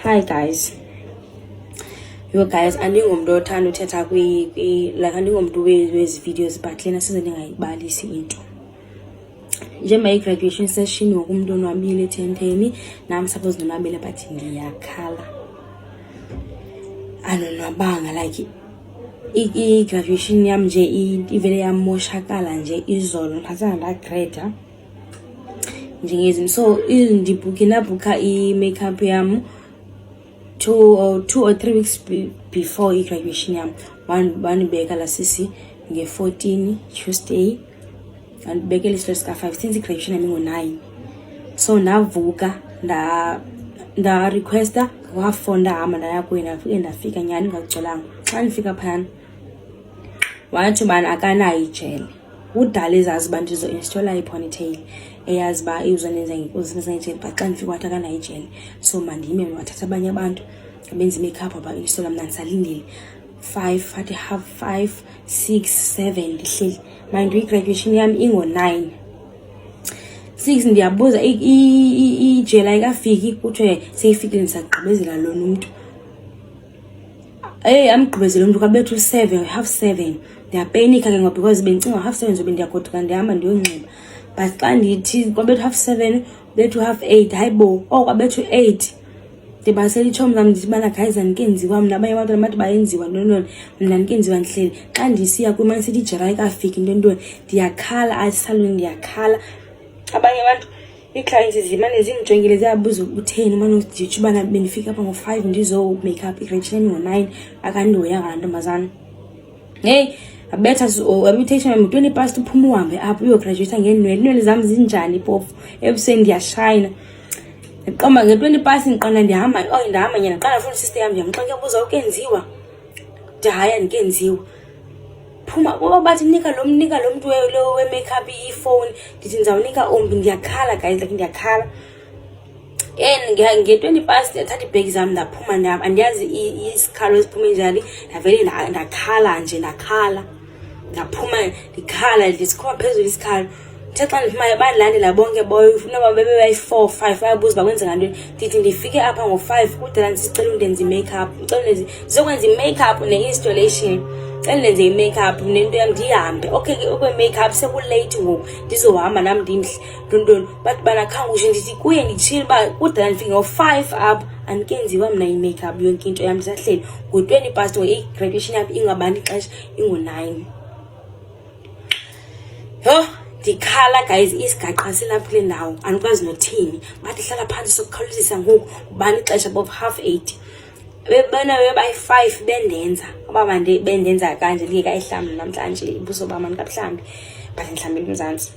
Hi guys. Yo guys, andingomntu othanda uthetha like andingomntu wezi videos but lena size ndingayibalisi into. Njengoba graduation session wonke umuntu onwabile etenteni, nami suppose ndonwabile but ngiyakhala. Anonwabanga like i-graduation yam nje ivele yamoshakala nje izolo ngiphathana la grade njengezi so ndibhukha i-makeup yam 2 or 3 weeks before i-graduation yam. One beka la sisi nge-14 Tuesday and beke listo sika-5 since i-graduation yam ngo-9. So ndavuka nda requesta wafonda hama ndaya kwena ndafika nyani ngagcolanga. Xa ndifika phana wathi bana akanayo ijele, udala ezazi uba ndizo-installa i-ponytail eyazi uba izonenza ijele but xa ndifika wathi akanayo ijele. So mandime wathatha abanye abantu abenza i-makeup aba-installa, mna ndisalindile 5 athi half 5 6 7 ndihleli. Mind i-graduation yam ingo-9 6 ndiyabuza ijele ayikafiki kuthiwe seyifikile ndisagqibezela lona umntu. Amgqibezela umntu kwabethu 7 half 7 ndiyapenika ke ngoba because bendicinga half 7 zobe ndiyagoduka ndihamba ndiyonxiba but xa ndithi kwabethu half 7 bethu half 8 hayibo kwabethu 8 ndibasela itshomi zam ndithi bana guys andikenziwa mna abanye abantu namathi bayenziwa ntoni mna ndikenziwa ndihleli. Xa ndisiya kwimani sithi ijele ayikafiki ntoni ndiyakhala asaloni ndiyakhala. Abanye abantu i-clients zimane zingijongile ziyabuza utheni manje ndithi bana benifika apha ngo-5 ndizo make up i-graduation ngo-9 akandihoyanga la ntombazana. Hey abetha invitation yami 20 past uphuma uhambe apho uyograduate ngenwele zami zinjani phofu ebusweni ndiyashayina. Ndiqamba nge-20 past ndiqanda ndihamba ndahamba nyana qala futhi sister yami ndiyamxoxa ubuza ukenziwa ndihaya ndikenziwa phuma ngoba bathi nika lo muntu we-makeup i-phone ndithi ndizawunika ombi. Ndiyakhala guys like ndiyakhala nge-20 past athatha ibhegi zami ndaphuma andiyazi isikhalo esiphume njani ndavele ndakhala nje ndakhala ndaphuma ndikhala ndisikhoma phezulu isikhalo. Ndithe xa ndiphumayo bandilandela bonke noba bebebayi-4 5 bayabuza uba kwenzeka ntoni. Ndithi ndifike apha ngo-5 kudala ndisicela undenza i-makeup ndizokwenza i-makeup ne-installation ndenze i-makeup nento yam ndihambe. Okay ke okwe-makeup sekulate ngoku ndizohamba nam ndimhle ntoni bathi bana khangushe ndithi kuye nditshile uba kudala ndifike ngo-5 apha andikenziwa mna i-makeup yonke into yam ndisahleli ngo-20 past i-graduation yam ingabani ixesha ingo-9. Yho ndikhala guys isigaqa silapho kule ndawo andikwazi nothini bathi hlala phantsi sokukhawulezisa ngoku ubani ixesha bob half 8 bebona bebayi-5 bendenza ubaba bendenza kanje lingekayihlambi namhlanje ibuso bam andikabhlambi but ndihlambile umzantsi.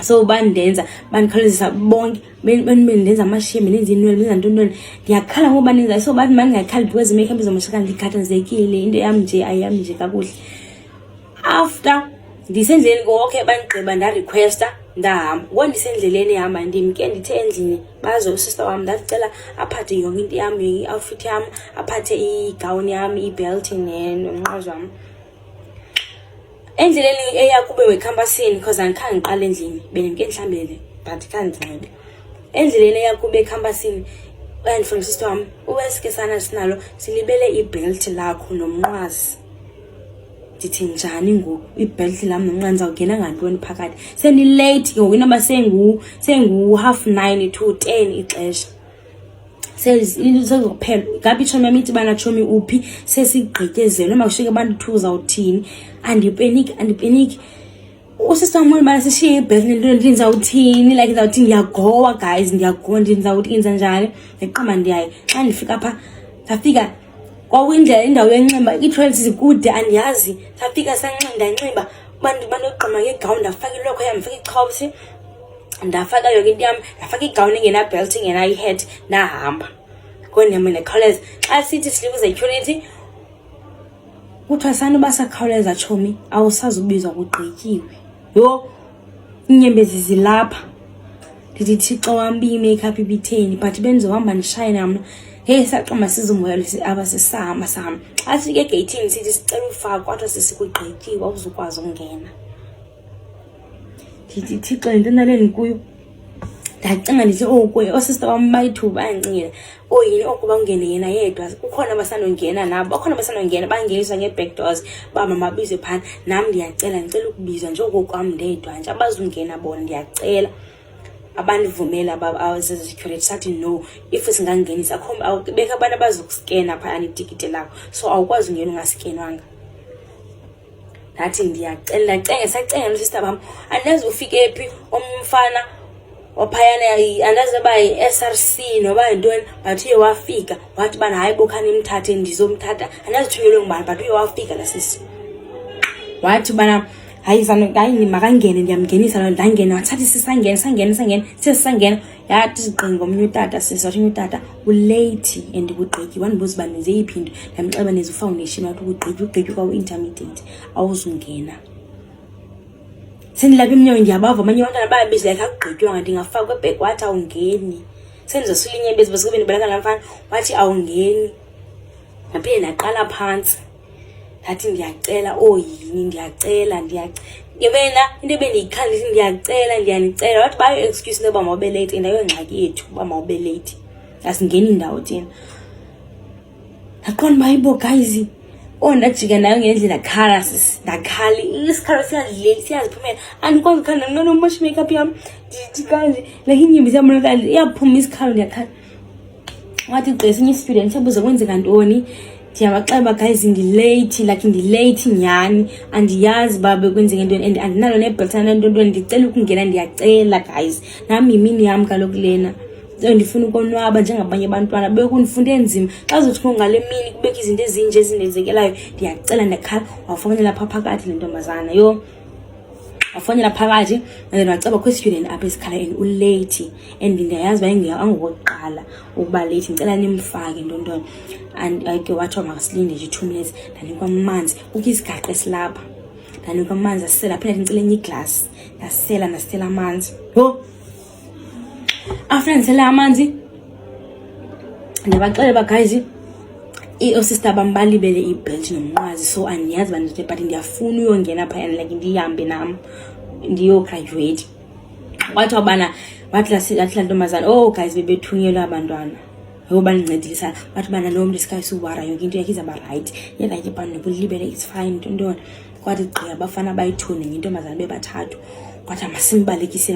So bandenza bandikhawulezisa bonke bendenza amashiya bendenza inwele bendenza ntoni ndiyakhala ngoba nenza. So bathi mandingakhali because i-makeup izomoshakala ndikhathazekile into yam nje ayiyami nje kakuhle. After ndisendleleni okay bandigqiba ndarequesta ndahamba ngo ndisendleleni ehamba ndimke ndithe endlini bazo sister wam ndacela aphathe yonke into yam i-outfit yam aphathe i-gown yam i-belt nomnqwazi wam. Endleleni eya kube wecampusini because andikhange ngiqala endlini bendimke ndihlambele but khandincebe. Endleleni eya kube ecampusini andifuna sister wam uwesike sana sinalo silibele i-belt lakho nomnqwazi. Ndithi njani ngoku ibelt lam nomnqwazi zawungena ngantoni phakathi sendilate ngoku inoba sengu half 9 to 10 ixesha sezophela. Ngabe itshomi yam ithi bana tshomi uphi sesigqityezelo noma kushiyeke abantu 2 zawuthini. Andipeniki usisister wam bana sishiye ibelt ndizawuthini like ndizawuthi ndiyagowa guys ndiyagowa ndizawuthi kenza njani. Ndiqamba ndiyayo xa ndifika apha ndafika kwawindlela indawo yenxiba i-toilets zikude andiyazi. Safika sanxiba banogqama ngegown ndafaka ilokho yam ndafaka ichopsi ndafaka yonke into yam ndafaka igown engena-belt engena-i-hat ndahamba ngondihamba nekhawuleza. Xa sithi silike security kuthiwa sanoba sakhawuleza tshomi awusazubizwa kugqityiwe. Yho iinyembezi zilapha ndithi Thixo wam i-makeup ibitheni but bendizohamba ndishayina mna. Hey saqamba sizomoyalisa abasisama sami xa sifike egeyithini sithi sicela ufaka kwathi sesikugqityiwe awuzukwazi ukungena. Ndithi Thixo into naleni kuyo ndacinga ndithi oosista bam bayithuba bayandicingela yini okuba ungene yena yedwa, kukhona abasandongena nabo, bakhona abasandongena bangeniswa nge-back doors bamama bizwe phana. Nam ndiyacela ukubizwa njengokwam ndedwa nje, abazungena bona ndiyacela. Abandivumela security sathi no, if singangenisa beka abantu abazokuskena phayana itikiti lakho, so awukwazi ungena ungaskenwanga. Ndathi ndiyacela sacenga nosista bam, andazi ufike phi umfana waphayana, andazi uba yi-SRC noba yintoni, but uye wafika wathi bana hayi bokhani imthathe ndizomthatha, andazi uthunyelwe ngubani but uye wafika la sisi. Wathi bana hayi makangene, ndiyamngenisa. Ndangena wathathi sisangena yathi siqinga omnye utata wathi omnye utata ulate and kugqityi. Wandibuza uba nenze yiphi into, ndamxeba neza ufoundation. Wathi ugqityi kwawo intermediate awuzungena. Sendilapha emnyango ndiyabava amanye abantwana bayabiza like akugqitywanga, ndingafakwa ebhek. Wathi awungeni. Sendizosilinye bezi basuke bendibaleka namfana, wathi awungeni. Ndaphinde ndaqala phantsi ndathi ndiyacela yini, ndiyacela yebena into ebendiyikhalisa, ndiyanicela. Wathi bayo excuse into yoba mawube late, and ayongxaki yethu uba mawube late, asingeni indawo thina. Ndaqonda uba hayibo guys, ndajika nayo ngendlela ndakhali isikhalo siyaziphumela. Andikwazi ukhala ndinonomosha i-makeup yam ndithi kanje like inyimbi ziyabonakala, iyaphuma isikhalo ndiyakhala. Wathi gqesinye i-student siyabuza kwenzeka ntoni, ndiyabaxeba guys ndilate, like ndilate nyhani, andiyazi uba bekwenzeka ntoni and andinalo nebheltana ntontoni, ndicela ukungena, ndiyacela guys. Nam yimini yam kaloku lena, ndifuna ukonwaba njengabanye abantwana, bekundifunde enzima. Xa zothi ngale mini kubekho izinto ezinje ezinenzekelayo, ndiyacela ndakhala. Wafowunela phaa phakathi le ntombazana wafowunela phakathi and then waceba kwi-student apha esikhala and ulate, and ndiyayazi uba angokokuqala ukuba late, ndicela nimfake ntontoni. And ke wathiwa makasilinde nje 2 minutes. Ndanikwa amanzi, kukho isigaqa esilapha, ndanikwa amanzi asisela. Aphinda ndicela enye iglasi, ndasela amanzi. After ndisela amanzi ndiyabaxela uba guys oosista bam balibele ibelt nomnqwazi, so andiyazi uba ndithe but ndiyafuna uyongena phayana like ndihambe nam ndiyograduate. Wathiwa bana wathi laa ntombazana guys bebethunyelwa abantwana yoba ndincedisa. Wathi bana lo mntu sikayisuwara yonke into yakhe izawuba right, yelike bani nobulibele it's fine ntoni. Kwathi gqiba abafana bayithuni ngentombazana bebathathu. Kwathi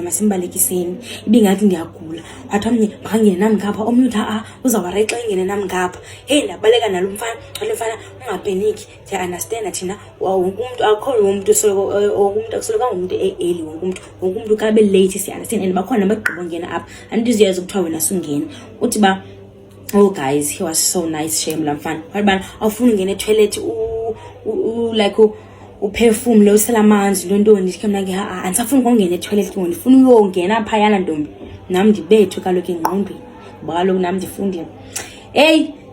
masimbalekiseni ibingathi ndiyagula. Wathi omnye makangene nami ngapha, omnye uthi uzawuba right xa ingene nami ngapha. Ndabaleka nalo mfana ungapeniki, ndiya-understanda thina wonke umntu akho umntu akusoloko ngumntu early, wonke umntu kabe late siya-understand. And bakhona bagqiba ngena apha, andiziyazi ukuthiwa wena sungena. Uthi ba guys, he was so nice shame la mfana. Wathi bana awufuna ungena etoilet like uperfume lo usela amanzi ntoni. Ndikhe mna ke andisafuni ukungena etoilet ke, ndifuna uyongena phayana ntombi. Nam ndibethwe kaloku engqondweni ngoba kaloku nam ndifundile.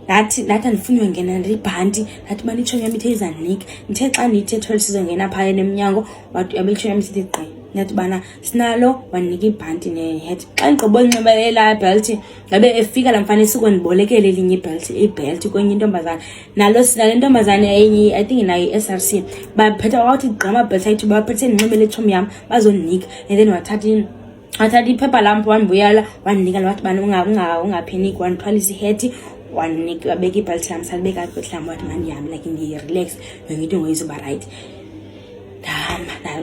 Ndathi andifuni uyongena ndibhanti. Ndathi uba itshomi yam ithe izanika, ndithe xa ndithi etoilet sizongena phayana emnyango. Wathi itshomi yam isithi gqi. Ndathi bana sinalo, wandinika ibhanti nehead. Xa ndigqiba unxibelela ibelt ngabe efika la mfana esuke ndibolekele elinye ibelt kwenye intombazana. Nalo sinale ntombazana enye I think nayo i-SRC baphethe wathi gqama belt ayithi baphethe ndinxibele itshomi yam bazonika. And then wathatha iphepha lampo wandibuyala wandinika. Wathi bana ungapheniki, wandithwalisa iheti wandinika, wabeka ibelt lam salibeka kwehlam. Wathi mandihambe like ndiyi-relax yonke into ngoyizoba right.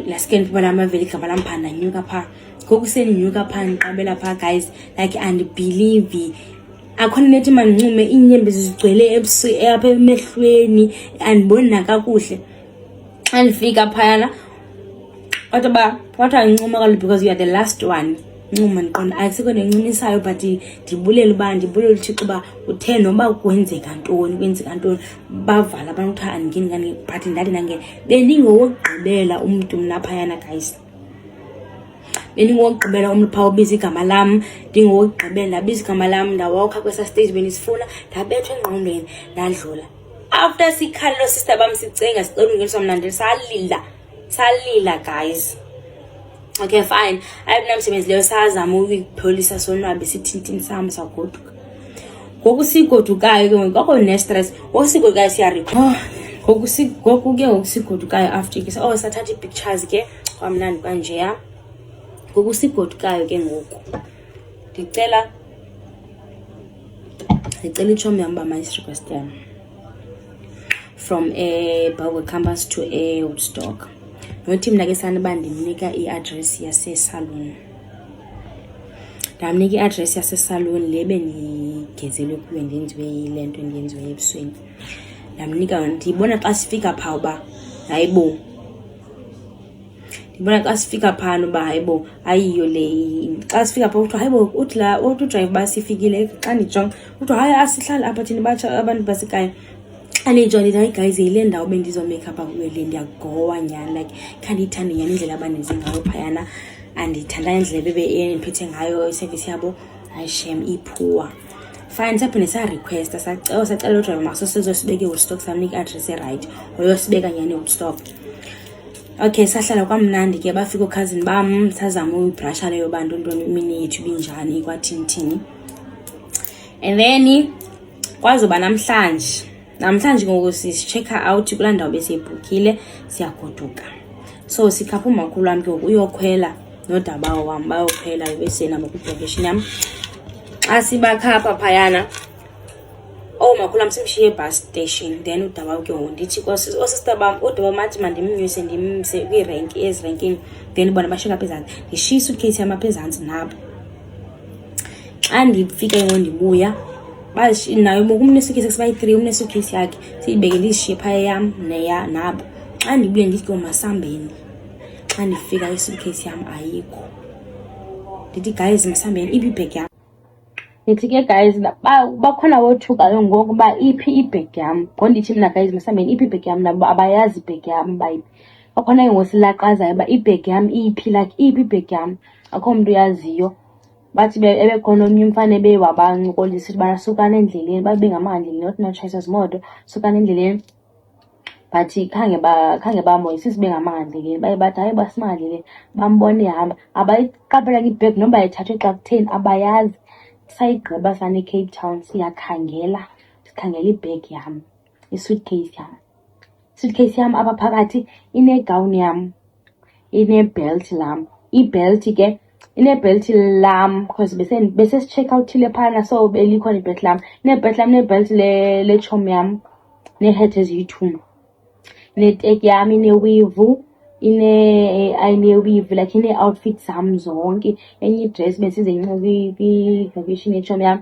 Laskeni phela amaveli igama lamphanda nyuka pha. Ngokuseni nyuka pha ndiqabela pha guys, like andibelieve akhona nethi mandincuma inyembe zigcwele apha emehlweni andiboni nakakuhle. Andifika phayana wathi andincuma kaloku because you are the last one. Ncuma ndiqonda ayisekho nencumisayo but ndibulela uThixo uba uthe noba kwenzeka ntoni bavala abantu ukuthi andingeni ngani but ndathi ndangena. Bendingowokugqibela umntu mna phayana guys, bendingowokugqibela umntu phaa ubiza igama lam, ndingowokugqibela ndabiza igama lam ndawokha kwesa stage bendisifuna, ndabethwa engqondweni ndadlula. After sikhalelo sister bam sicenga sicela ungeniswa mna salila guys. Okay fine, ayibinamsebenzi leyo sazama ukuyipholisa sonwabe sithintini sami sagoduka. Ngokusigodukayo ke ngokho ne-stress ngokusigodukayo siyarecord. Ngokusigodukayo after ke sathatha i-pictures ke kwamnandi kanjeya. Ngokusigodukayo ke ngoku ndicela itshomi yam uba mayisirequest yam from Bulwer campus to Woodstock. Nothi mna ke sanuba ndimnika i-address yase-salon. Ndamnika i-address yase-salon le bendigezelwe kuyo ndenziwe yile nto ndiyenziwe ebusweni. Ndamnika ndibona xa sifika phaa uba hayibo. Ndibona xa sifika phana uba hayibo ayiyo le. Xa sifika phaa kuthiwa hayibo uthi udrive uba sifikile. Xa ndijonga kuthiwa hayi asihlali apha thina batsha abantu basekhaya. Ndijonge hayi guys yile ndawo bendizomake apha kuyo le ndiyagowa nyhani like khandiyithande nyhani indlela abandenze ngayo phayana. Andiyithanda indlela bendiphethe ngayo iservice yabo. Hayi shem iphuwa. Fine saphinde sarequesta sacela udriver masosizosibeke Woodstock samnika i-address right oyosibeka nyhani eWoodstock. Okay, sahlala kwamnandi ke bafika cousin bam sazama uyibrasha leyo bantu ntoni imini yethu binjani kwathini. And then kwazoba namhlanje ngoku si-check out kulaa ndawo besiyibhukile siyagoduka. So sikhapha umakhulu wam ke uyokhwela nodabawo wam bayokhwela besenabo kwi-vacation yam. Xa sibakhapha phayana umakhulu wam simshiye ebus station. Then udabawo ke ndithi oosister bam udabawo mathi mandimnyuse ndimse kwiirenki ezirenkini. Then bona bashiyeka apha ezantsi ndishiye isuitcase yam apha ezantsi nabo. Xa ndifika ndibuya nayo umnesukisi sibayi-3 umnesukisi yakhe siyibeke ndizishiye phaya yam nabo. Xa ndibuye ndithi masambeni. Xa ndifika isuitcase yam ayikho. Ndithi guys masambeni iphi ibhegi yam. Ndithi ke guys bakhona wothukayo ngoku uba iphi ibhegi yam. Ndithi mna guys masambeni iphi ibhegi yam nabo abayazi ibhegi yam bayiphi. Bakhona ke ngosilaqazayo uba ibhegi yam iphi like iphi ibhegi yam akho mntu uyaziyo. Bathi ebekhona omnye umfana ebewabancokolisa ukuthi banasukana endleleni babe ngamandleleni not no-choices moto sukana endleleni. But khange bamoyise sibe ngamandleleni baye bathi hayi basimandleleni bambone ehamba abayiqaphela ibhegi noba yayithathwe xa kutheni abayazi. Sayigqiba sane-Cape Town sikhangela ibhegi yam isuitcase yam apha phakathi inegawuni yam inebelt lam. Ibelt ke inebelt lam because besesicheck outile phana so belikhona ibelt lam. Inebelt lam nebelt letshomi yam neehat eziyi-2 neteki yam inewivu inewivu like ine-outfit zam zonke. Enye idress besizenxe kwi-vacation yetshomi yam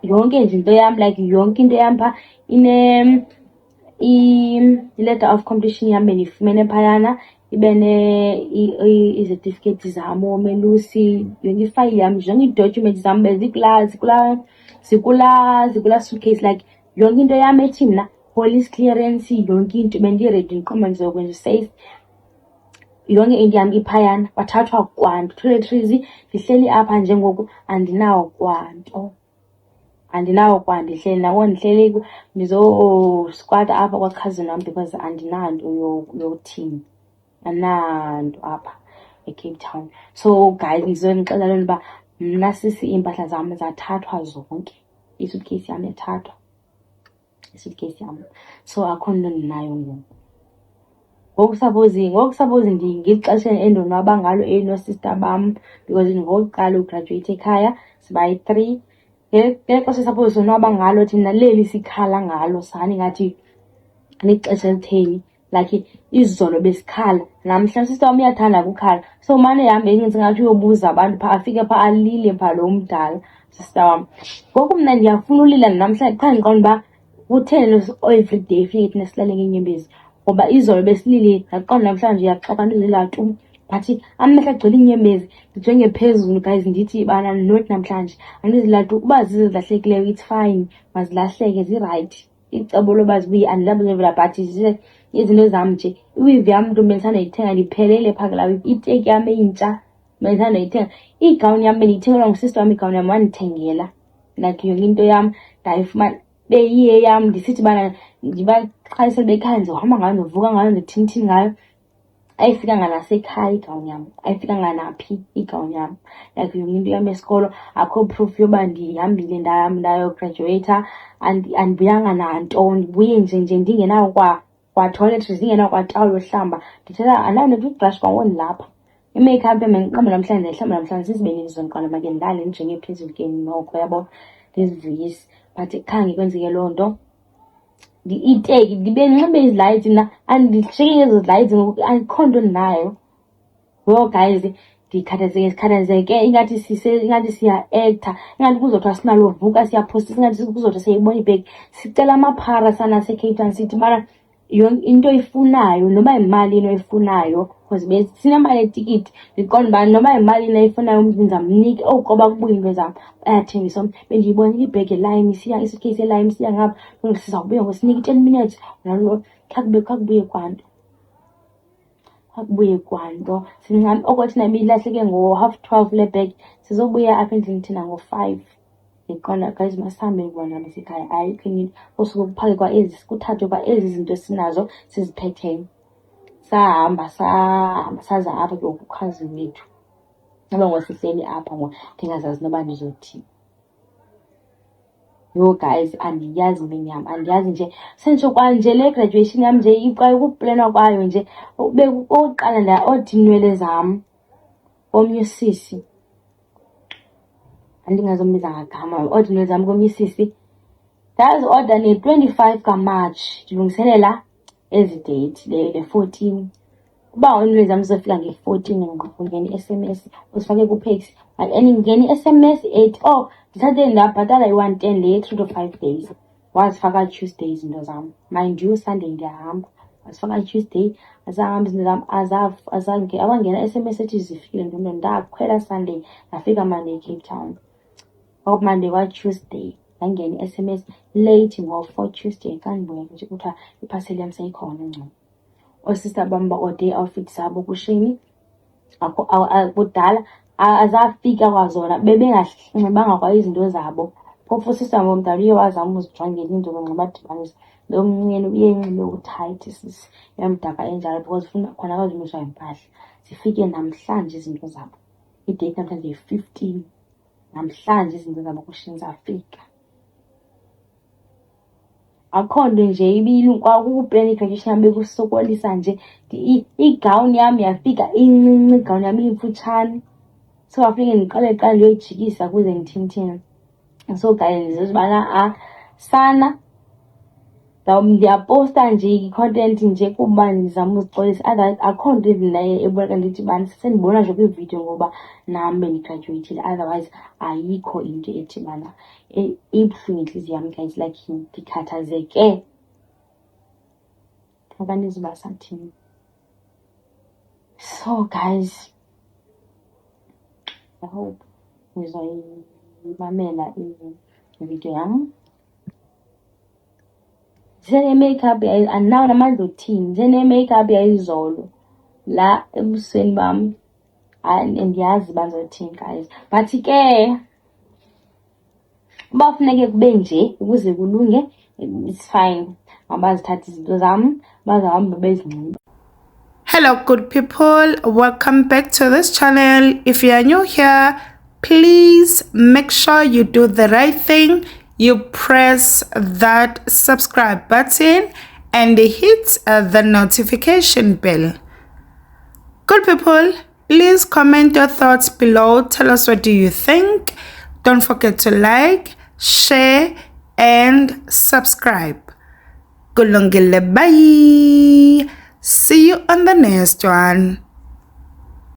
yonke nje into yam like yonke into yam phaa i-letter of completion yam bendiyifumene phayana. Ibe izetifiketi zam oomelusi yonke ifayile yam zonke ii-documents zam zikulaa suitcase like yonke into yam ethi mna police clearance yonke into bendiredi ndiqomba ndizokwenza safe. Yonke into yam iphayana bathathwa kwanto toiletries ndihleli apha njengoku andinawo kwanto ndihleli nako ndihleli ndizoskwata apha kwakhazini wam because andinanto yothini andinanto apha eCape Town. So guys ndizonixelela loo nto uba mna sisi iimpahla zam zathathwa zonke. Isuitcase yam yathathwa so akho nto ndinayo ngoku. Ngoku suppose ngexesha endonwaba ngalo elinosister bam because ngokuqala ugraduate ekhaya sibayi-3. Ngexesha suppose sonwaba ngalo thina leli sikhala ngalo sani ngathi lixesha elitheni like izolo besikhala namhla usister wam uyathanda ukukhala so mane yam encinci ngathi uyobuza abantu phaa afike phaa alile phaa lo mdala usister wam. Ngoku mna ndiyafuna ulila namhlanje qha ndiqonda uba kutheni everyday funeke thina silale ngeenyembezi ngoba izolo besilile ndaqonda namhlanje uyaxoka ndizila tu but amehlo agcwele iinyembezi ndijonge phezulu guys ndithi bana not namhlanje andizila tu. Uba zizilahlekileyo it's fine mazilahleke zirayithi icebo loba zibuye andilabuzevela but izinto zam nje iwivi yam nto bendisandayithenga ndiphelele phaa kulaa wivi. Iteki yam entsha bendisandayithenga. Igawuni yam bendiyithengelwa ngusister wam igawuni yam wandithengela like yonke into yam ndayifumana beyiye yam ndisithi bana ndibaqhayisele bekhaya ndizohamba ngayo ndivuka ngayo ndithini ngayo. Ayifikanga nasekhaya igawuni yam ayifikanga naphi igawuni yam like yonke into yam yesikolo akho proof yoba ndihambile ndayograduata andibuyanga nanto. Ndibuye nje ndingenawo kwa toiletries ndingenawo kwatawulo yohlamba ndithetha andinayo ne-toothbrush kwangoni lapha i-makeup emandiqamba namhlanje ndihlamba namhlanje sizibeni izonqala make ndilale njengephezulu ke noko yabo ndizivuyise but khange kwenzeke loo nto. Iteki ndibe ndinxibe izilayiti mna andishiyeke ezo zilayiti ngoku andikho nto ndinayo. Yho guys ndikhathazeke ingathi siya-acta, ingathi kuzothiwa sinalovuka siyaphostisa, ingathi kuzothiwa siyayibona ibheki sicela amaphara sana seCape Town sithi bana into oyifunayo noba yimali oyifunayo because sinemali yetikiti. Ndiqonda uba noba yimali oyifunayo umntu ndizamnika okoba kubuya into zam bayathengisa. Bendiyibonile ibhegi elayini isiya isuitcase elayini isiya ngapha sizawubuya ngosinika i-10 minutes nalo khakubuye kwanto. Akubuye kwanto sincane okwathi nabi ilahleke ngo-12:30 le bag sizobuya apha endlini thina ngo-5. Ndiqonda guys masihambe bona besekhaya ayikho into kusuke kuphake kwa ezi kuthathwe kwa ezi zinto esinazo siziphetheyo. Sahamba saza apha ke ukukhazi wethu aba ngosihleli apha ngoku ndingazazi noba ndizothini. Yo guys andiyazi imini yam, andiyazi nje senditsho kwanje le graduation yam nje iqala ukuplanwa kwayo nje okokuqala odi inwele zam omnye usisi andingazombiza ngagama odi inwele zam komnye usisi ndazi-order ne-25 kaMarch ndilungiselela ezi date le 14 uba inwele zam zizofika nge-14 ngene i-SMS uzifake kuPax and ngene i-SMS ethi ndithathe ndabhatala i-110 le 3 to 5 days wazifaka Tuesday izinto zam. Mind you Sunday ndiyahamba wazifaka Tuesday azahamba izinto zam abangena i-SMS ethi zifikile nto ndakhwela Sunday ndafika Monday Cape Town. Monday kwa-Tuesday ndangena i-SMS late ngo-4 Tuesday xa ndibuya nje kuthiwa iphaseli yam seyikhona ngcono. Oosista bam ba-ode outfit zabo kushini kudala azafika kwazona bebenganxibanga kwa izinto zabo. Phofu usista momdala uye wazama uzijongela into nxibadibanisa lo mnceni uye enxibe uthayithi sisi yamdaka enjalo because ufuna khona akazumiswa yimpahla. Zifike namhlanje izinto zabo idate namhlanje yi-15 namhlanje izinto zabo kushini zafika. Akho nto nje kwakukuplana i-graduation yam bekusokolisa nje igawuni yam yafika incinci igawuni yam imfutshane so wafike ndiqale ndiyoyijikisa kuze ndithini. So guys ndizobana sana ndiyaposta nje i-content nje kuba ndizama uzixolisa akho nto ezinayo ebonaka ndithi bani sendibona nje kwiividiyo ngoba nam bendigraduatile otherwise ayikho into ethi bana ibuhlungu intliziyo yam guys like ndikhathazeke abantu ezibasathini. So guys I hope nizoyimamela ividiyo yam. Ndisene-makeup andinawo namandla othini ndisene-makeup yayizolo la ebusweni bam andiyazi bazothini guys but ke uba funeke kube nje ukuze kulunge it's fine. Mabazithathe izinto zam bazahamba bezinxiba. Hello good people, welcome back to this channel. If you are new here, please make sure you do the right thing. You press that subscribe button and hit the notification bell. Good people, please comment your thoughts below. Tell us what do you think. Don't forget to like, share and subscribe. Kulungile, bye. See you on the next one.